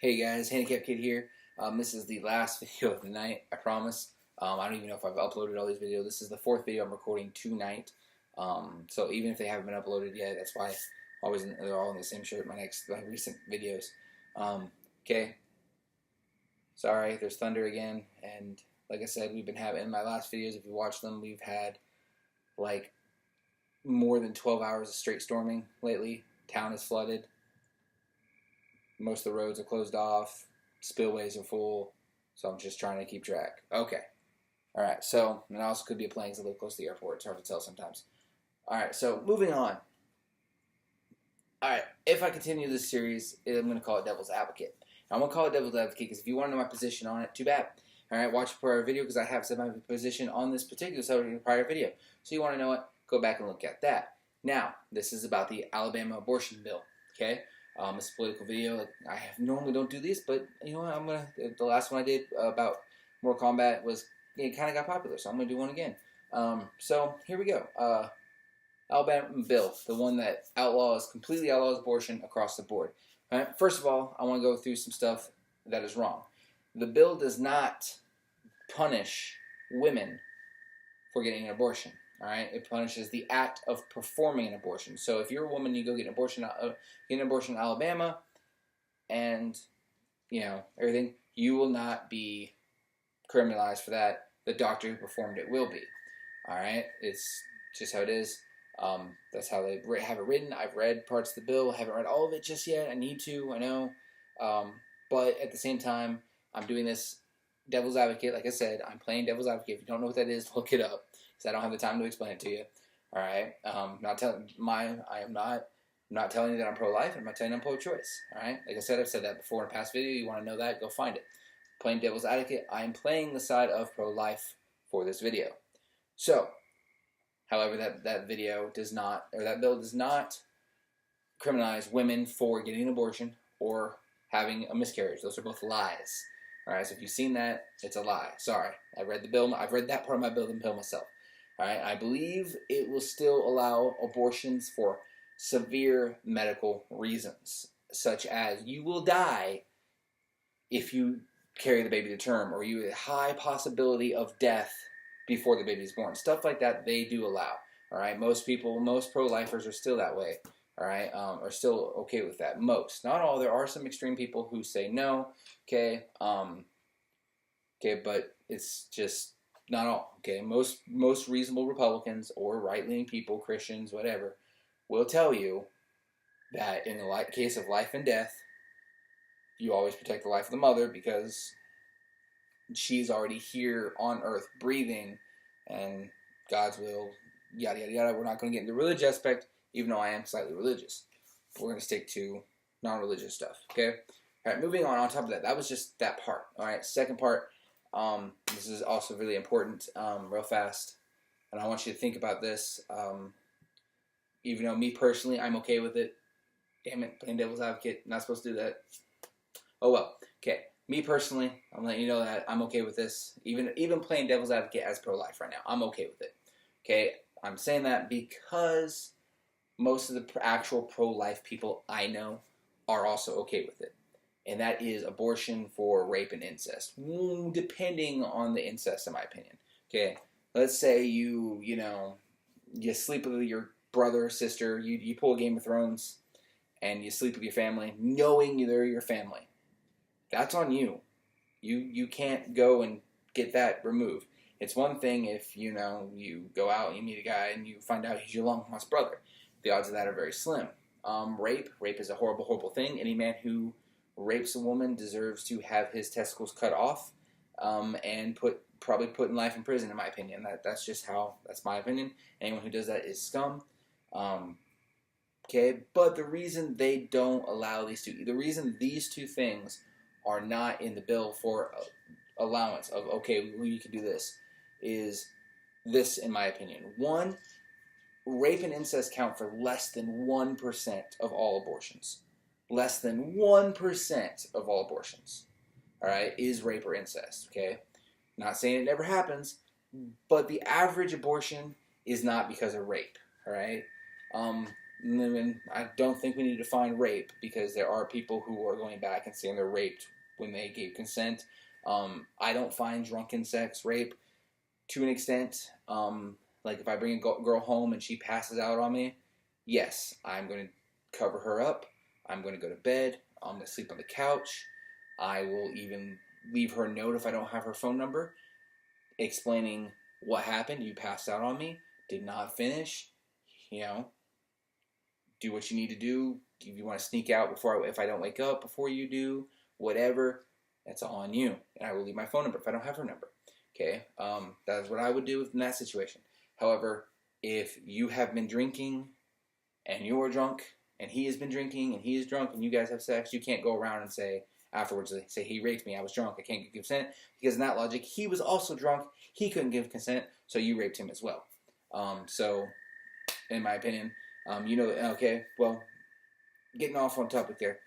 Hey guys, Handicap Kid here. This is the last video of the night, I promise. I don't even know if I've uploaded all these videos. This is the fourth video I'm recording tonight. So even if they haven't been uploaded yet, that's why they're all in the same shirt, my recent videos. Okay. Sorry, there's thunder again. And like I said, we've been having, in my last videos, if you watch them, we've had like more than 12 hours of straight storming lately. Town is flooded. Most of the roads are closed off. Spillways are full. So I'm just trying to keep track. Okay. Alright, so, and I also could be a plane because I live close to the airport. It's hard to tell sometimes. Alright, so moving on. Alright, if I continue this series, I'm going to call it Devil's Advocate. Now, I'm going to call it Devil's Advocate because if you want to know my position on it, too bad. Alright, watch the prior video because I have said my position on this particular subject in the prior video. So you want to know it, go back and look at that. Now, this is about the Alabama abortion bill. Okay? It's a political video. I normally don't do these, but you know what? The last one I did about Mortal Kombat it kind of got popular, so I'm gonna do one again. So here we go. Alabama bill, the one that completely outlaws abortion across the board. All right. First of all, I want to go through some stuff that is wrong. The bill does not punish women for getting an abortion. All right, it punishes the act of performing an abortion. So if you're a woman, you go get an abortion in Alabama, and you know everything, you will not be criminalized for that. The doctor who performed it will be. All right, it's just how it is. That's how they have it written. I've read parts of the bill. I haven't read all of it just yet. I need to. I know, but at the same time, I'm doing this devil's advocate. Like I said, I'm playing devil's advocate. If you don't know what that is, look it up. I don't have the time to explain it to you. All right. I'm not telling you that I'm pro-life. I'm not telling you I'm pro-choice. All right. Like I said, I've said that before in a past video. You want to know that? Go find it. Playing devil's advocate. I am playing the side of pro-life for this video. So, however, that bill does not criminalize women for getting an abortion or having a miscarriage. Those are both lies. All right. So if you've seen that, it's a lie. Sorry. I read the bill. I've read that part of my bill myself. All right, I believe it will still allow abortions for severe medical reasons, such as you will die if you carry the baby to term, or you have a high possibility of death before the baby is born. Stuff like that they do allow. All right, most pro-lifers are still that way. All right, are still okay with that. Most, not all. There are some extreme people who say no. Okay, but it's just not all. Okay, most reasonable Republicans or right-leaning people, Christians, whatever, will tell you that in the case of life and death, you always protect the life of the mother because she's already here on earth breathing, and God's will, yada yada yada. We're not going to get into the religious aspect, even though I am slightly religious. We're going to stick to non-religious stuff. Okay. All right. Moving on. On top of that, that was just that part. All right. Second part. This is also really important, real fast, and I want you to think about this. Even though me personally, I'm okay with it. Damn it, playing devil's advocate, not supposed to do that. Oh well. Okay, me personally, I'm letting you know that I'm okay with this. Even playing devil's advocate as pro-life right now, I'm okay with it. Okay, I'm saying that because most of the actual pro-life people I know are also okay with it. And that is abortion for rape and incest, depending on the incest, in my opinion. Okay, let's say you sleep with your brother or sister, you pull a Game of Thrones, and you sleep with your family, knowing they're your family. That's on you. You can't go and get that removed. It's one thing if you go out and you meet a guy and you find out he's your long-lost brother. The odds of that are very slim. Rape is a horrible, horrible thing. Any man who rapes a woman deserves to have his testicles cut off and probably put in life in prison, in my opinion. That's my opinion. Anyone who does that is scum. Okay, but the reason they don't allow the reason these two things are not in the bill for allowance of, okay, you can do this, is this, in my opinion. One, rape and incest count for less than 1% of all abortions. Less than 1% of all abortions, all right, is rape or incest, okay? Not saying it never happens, but the average abortion is not because of rape, all right? and I don't think we need to define rape, because there are people who are going back and saying they're raped when they gave consent. I don't find drunken sex rape to an extent. Like if I bring a girl home and she passes out on me, yes, I'm going to cover her up. I'm going to go to bed. I'm going to sleep on the couch. I will even leave her a note if I don't have her phone number, explaining what happened. You passed out on me, did not finish, you know, do what you need to do. If you want to sneak out if I don't wake up before you do, whatever, that's all on you. And I will leave my phone number if I don't have her number. Okay, that is what I would do in that situation. However, if you have been drinking and you're drunk and he has been drinking and he is drunk and you guys have sex, you can't go around and say afterwards, say he raped me, I was drunk, I can't give consent, because in that logic, he was also drunk, he couldn't give consent, so you raped him as well. So, in my opinion, okay, well, getting off on topic there.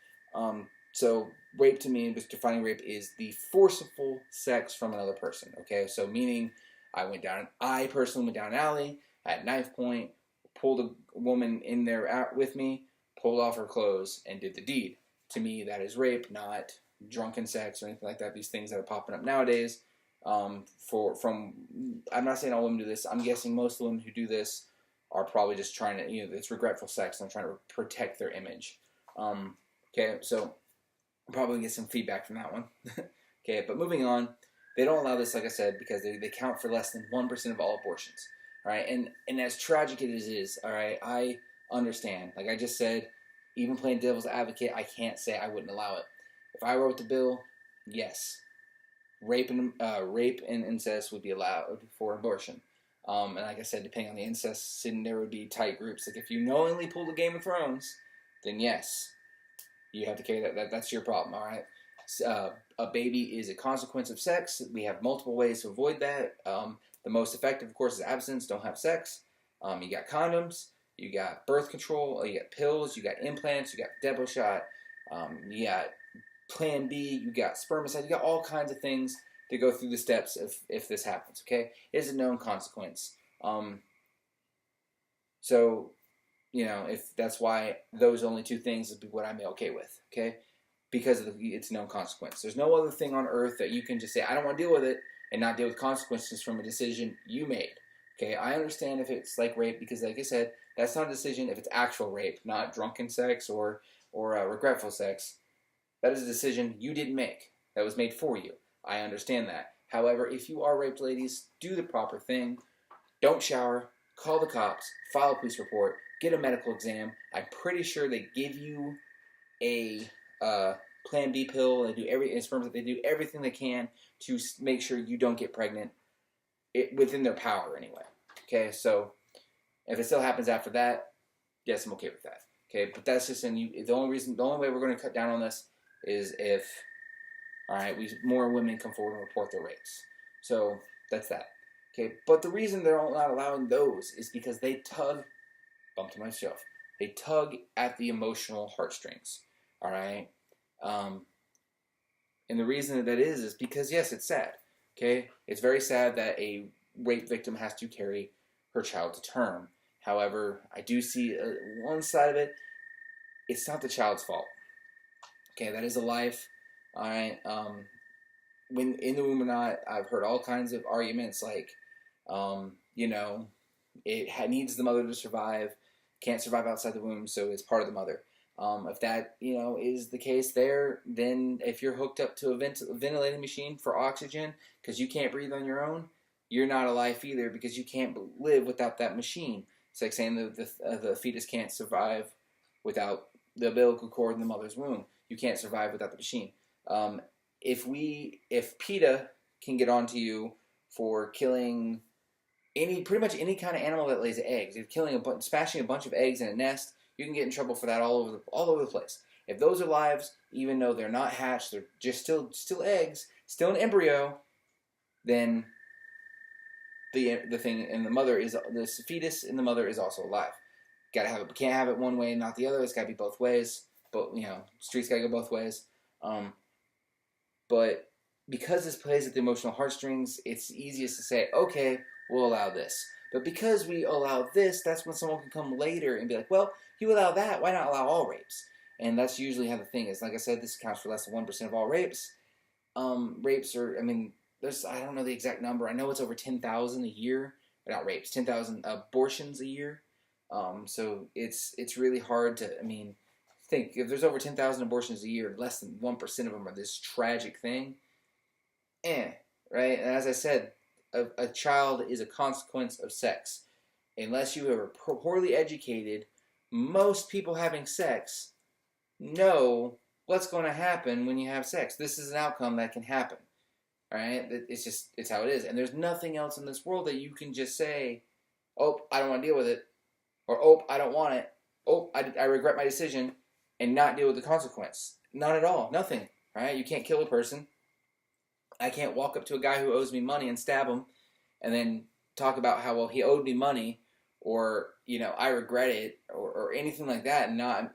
So rape to me, just defining rape, is the forceful sex from another person. Okay, so meaning I personally went down an alley at knife point, pulled a woman in there out with me, pulled off her clothes, and did the deed. To me, that is rape, not drunken sex or anything like that. These things that are popping up nowadays. I'm not saying all women do this. I'm guessing most of the women who do this are probably just trying to, it's regretful sex and they're trying to protect their image. Okay, so I'll probably get some feedback from that one. Okay, but moving on, they don't allow this, like I said, because they count for less than 1% of all abortions. All right, and as tragic as it is, all right, I understand. Like I just said, even playing devil's advocate, I can't say I wouldn't allow it. If I wrote the bill, yes, rape and incest would be allowed for abortion. And like I said, depending on the incest sin, there would be tight groups. Like if you knowingly pulled a Game of Thrones, then yes, you have to carry that. That's your problem. All right. A baby is a consequence of sex. We have multiple ways to avoid that. The most effective, of course, is abstinence. Don't have sex. You got condoms. You got birth control. You got pills. You got implants. You got Depo shot. You got Plan B. You got spermicide. You got all kinds of things to go through the steps if this happens. Okay, it is a known consequence. So, if that's why those only two things would be what I'm okay with. Okay, because it's known consequence. There's no other thing on earth that you can just say I don't want to deal with it and not deal with consequences from a decision you made. Okay, I understand if it's like rape, because like I said, that's not a decision if it's actual rape, not drunken sex or regretful sex. That is a decision you didn't make. That was made for you. I understand that. However, if you are raped, ladies, do the proper thing. Don't shower. Call the cops. File a police report. Get a medical exam. I'm pretty sure they give you a Plan B pill. They do they do everything they can to make sure you don't get pregnant. Within their power, anyway. Okay, so if it still happens after that, yes, I'm okay with that. Okay, but that's just the only way we're going to cut down on this is if, all right, more women come forward and report their rapes. So that's that. Okay, but the reason they're not allowing those is because they bump to myself, they tug at the emotional heartstrings. All right, and the reason that is because yes, it's sad. Okay, it's very sad that a rape victim has to carry her child to term. However, I do see one side of it. It's not the child's fault. Okay, that is a life. All right. When in the womb or not, I've heard all kinds of arguments like, it needs the mother to survive, can't survive outside the womb, so it's part of the mother. If that, is the case there, then if you're hooked up to a ventilating machine for oxygen because you can't breathe on your own, you're not alive either, because you can't live without that machine. It's like saying the fetus can't survive without the umbilical cord in the mother's womb. You can't survive without the machine. If PETA can get onto you for killing pretty much any kind of animal that lays eggs, if smashing a bunch of eggs in a nest, you can get in trouble for that all over the place. If those are lives, even though they're not hatched, they're just still eggs, still an embryo, then the thing in the mother is the fetus in the mother is also alive. Can't have it one way and not the other. It's got to be both ways. But streets got to go both ways. But because this plays at the emotional heartstrings, it's easiest to say, okay, we'll allow this. But because we allow this, that's when someone can come later and be like, well, you allow that, why not allow all rapes? And that's usually how the thing is. Like I said, this accounts for less than 1% of all rapes. Rapes are, I mean, I don't know the exact number. I know it's over 10,000 a year. Not rapes, 10,000 abortions a year. So it's really hard to, I mean, think if there's over 10,000 abortions a year, less than 1% of them are this tragic thing. Right? And as I said, a child is a consequence of sex. Unless you are poorly educated, most people having sex know what's going to happen when you have sex. This is an outcome that can happen. All right? It's how it is. And there's nothing else in this world that you can just say, oh, I don't want to deal with it. Or, oh, I don't want it. Oh, I regret my decision, and not deal with the consequence. Not at all. Nothing. Right? You can't kill a person. I can't walk up to a guy who owes me money and stab him and then talk about how, well, he owed me money, or, I regret it, or anything like that, and not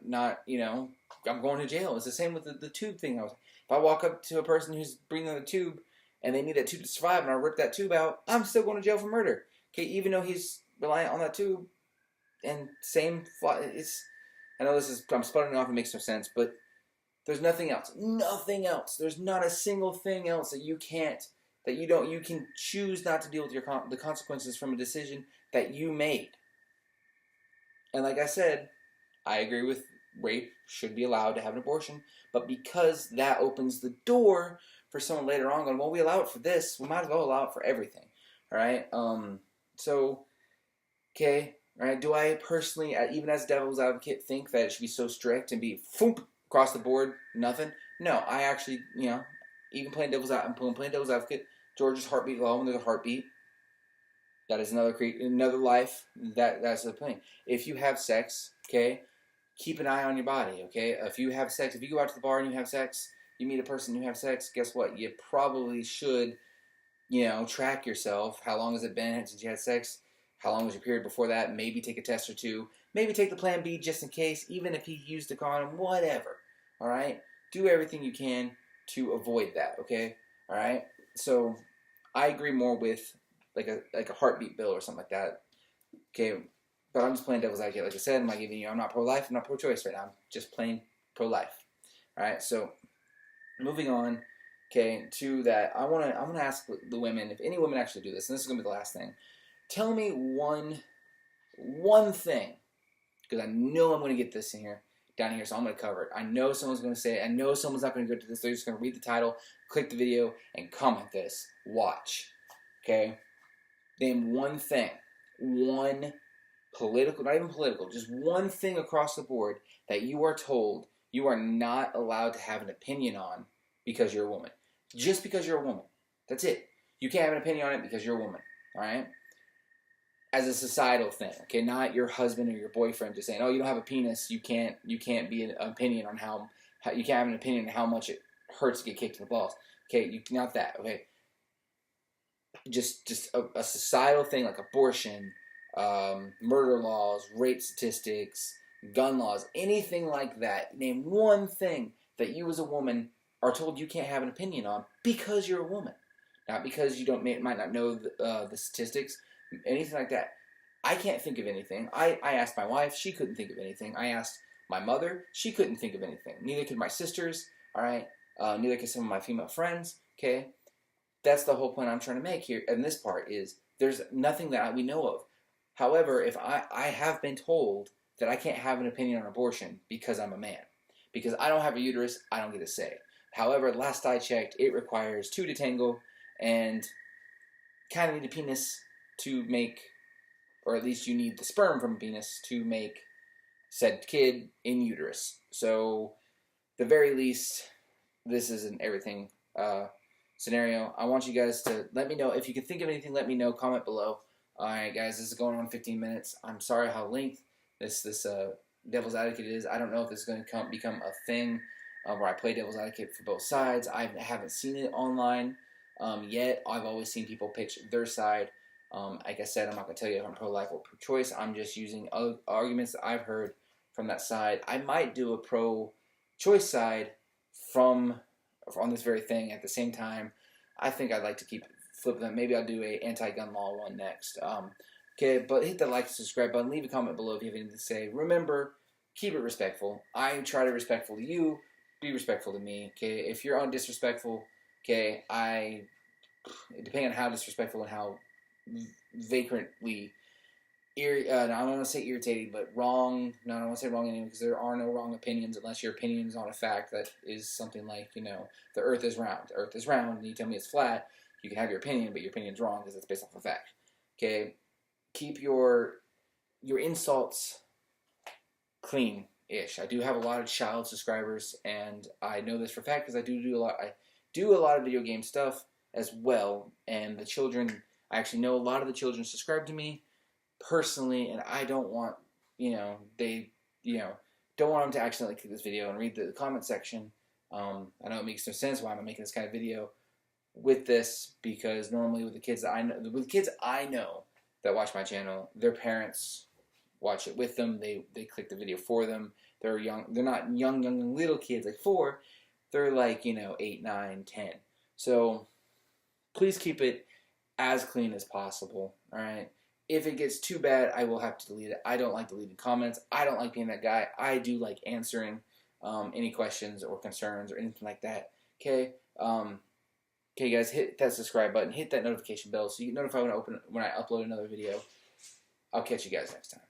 I'm going to jail. It's the same with the tube thing. If I walk up to a person who's bringing the tube and they need that tube to survive and I rip that tube out, I'm still going to jail for murder. Okay, even though he's reliant on that tube. And I know I'm sputtering off, it makes no sense, but there's nothing else. Nothing else. There's not a single thing else that you can choose not to deal with the consequences from a decision that you made. And like I said, I agree with rape should be allowed to have an abortion, but because that opens the door for someone later on going, well, we allow it for this, we might as well allow it for everything. All right? Okay. Right? Do I personally, even as devil's advocate, think that it should be so strict and be across the board, nothing? No, I actually, even playing devil's advocate, George's heartbeat law, when there's a heartbeat, that is another life. That's the thing. If you have sex, okay, keep an eye on your body, okay? If you have sex, if you go out to the bar and you have sex, you meet a person who have sex, guess what? You probably should, track yourself. How long has it been since you had sex? How long was your period before that? Maybe take a test or two. Maybe take the plan B just in case, even if he used a condom, whatever. All right? Do everything you can to avoid that, okay? All right? So I agree more with like a heartbeat bill or something like that. Okay, but I'm just playing devil's advocate. Like I said, I'm not pro-life, I'm not pro-choice right now. I'm just plain pro-life. All right? So moving on, okay, to that, I'm gonna ask the women, if any women actually do this, and this is gonna be the last thing. Tell me one thing, because I know I'm going to get this down here, so I'm going to cover it. I know someone's going to say it. I know someone's not going to go to this. They're just going to read the title, click the video, and comment this. Watch. Okay? Name one thing. One political, not even political, just one thing across the board that you are told you are not allowed to have an opinion on because you're a woman. Just because you're a woman. That's it. You can't have an opinion on it because you're a woman. All right? As a societal thing, okay, not your husband or your boyfriend just saying, "Oh, you don't have a penis, you can't be an opinion on how you can't have an opinion on how much it hurts to get kicked in the balls." Okay, not that. Okay, just a societal thing like abortion, murder laws, rape statistics, gun laws, anything like that. Name one thing that you as a woman are told you can't have an opinion on because you're a woman, not because you might not know the statistics. Anything like that. I can't think of anything. I asked my wife. She couldn't think of anything. I asked my mother. She couldn't think of anything. Neither could my sisters. All right. Neither could some of my female friends. Okay. That's the whole point I'm trying to make here. And this part is there's nothing that we know of. However, if I have been told that I can't have an opinion on abortion because I'm a man. Because I don't have a uterus, I don't get a say. However, last I checked, it requires 2 to tango and kind of need a penis to make, or at least you need the sperm from a penis to make said kid in uterus. So, the very least, this is an everything scenario. I want you guys to let me know. If you can think of anything, let me know. Comment below. Alright, guys, this is going on 15 minutes. I'm sorry how length this Devil's Advocate is. I don't know if this is going to become a thing where I play Devil's Advocate for both sides. I haven't seen it online yet. I've always seen people pitch their side. Like I said, I'm not going to tell you if I'm pro-life or pro-choice. I'm just using arguments that I've heard from that side. I might do a pro-choice side on this very thing at the same time. I think I'd like to keep flipping them. Maybe I'll do a anti-gun law one next. Okay, but hit that like and subscribe button. Leave a comment below if you have anything to say. Remember, keep it respectful. I try to be respectful to you. Be respectful to me. Okay, if you're disrespectful, okay, depending on how disrespectful and how vagrantly I don't want to say irritating, but wrong. No, I don't want to say wrong anyway, because there are no wrong opinions unless your opinion is on a fact that is something like, the Earth is round. The Earth is round, and you tell me it's flat. You can have your opinion, but your opinion's wrong because it's based off a fact. Okay, keep your insults clean-ish. I do have a lot of child subscribers, and I know this for a fact because I do a lot. I do a lot of video game stuff as well, and the children. I actually know a lot of the children subscribe to me personally, and I don't want, they, don't want them to accidentally click this video and read the comment section. I know it makes no sense why I'm making this kind of video with this, because normally with the kids that I know that watch my channel, their parents watch it with them. They click the video for them. They're young. They're not young little kids like 4. They're like 8, 9, 10. So please keep it as clean as possible. All right. If it gets too bad, I will have to delete it. I don't like deleting comments. I don't like being that guy. I do like answering any questions or concerns or anything like that. Okay. Okay, guys, hit that subscribe button. Hit that notification bell so you get notified when I upload another video. I'll catch you guys next time.